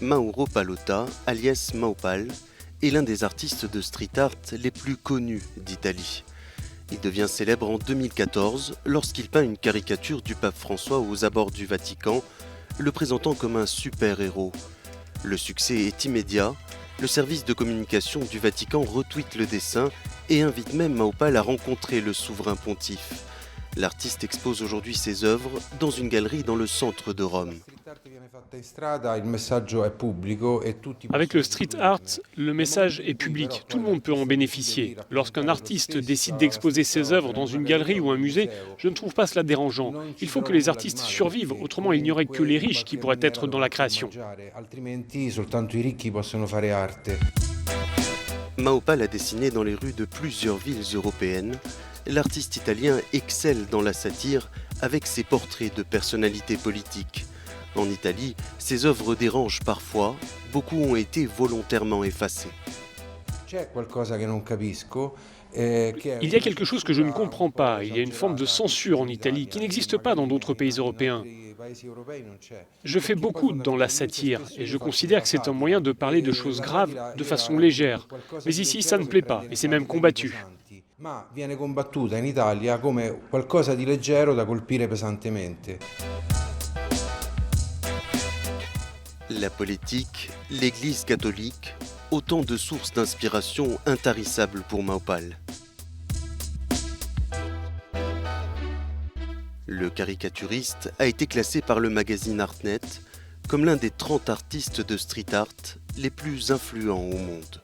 Mauro Pallotta, alias Maupal, est l'un des artistes de street art les plus connus d'Italie. Il devient célèbre en 2014 lorsqu'il peint une caricature du pape François aux abords du Vatican, le présentant comme un super-héros. Le succès est immédiat, le service de communication du Vatican retweet le dessin et invite même Maupal à rencontrer le souverain pontife. L'artiste expose aujourd'hui ses œuvres dans une galerie dans le centre de Rome. Avec le street art, le message est public, tout le monde peut en bénéficier. Lorsqu'un artiste décide d'exposer ses œuvres dans une galerie ou un musée, je ne trouve pas cela dérangeant. Il faut que les artistes survivent, autrement il n'y aurait que les riches qui pourraient être dans la création. Maupal a dessiné dans les rues de plusieurs villes européennes. L'artiste italien excelle dans la satire avec ses portraits de personnalités politiques. En Italie, ses œuvres dérangent parfois, beaucoup ont été volontairement effacées. Il y a quelque chose que je ne comprends pas. Il y a une forme de censure en Italie qui n'existe pas dans d'autres pays européens. Je fais beaucoup dans la satire et je considère que c'est un moyen de parler de choses graves de façon légère. Mais ici, ça ne plaît pas et c'est même combattu. Ma viene combattuta in Italia come qualcosa di leggero da colpire pesantemente. La politique, l'Église catholique, autant de sources d'inspiration intarissables pour Maupal. Le caricaturiste a été classé par le magazine Artnet comme l'un des 30 artistes de street art les plus influents au monde.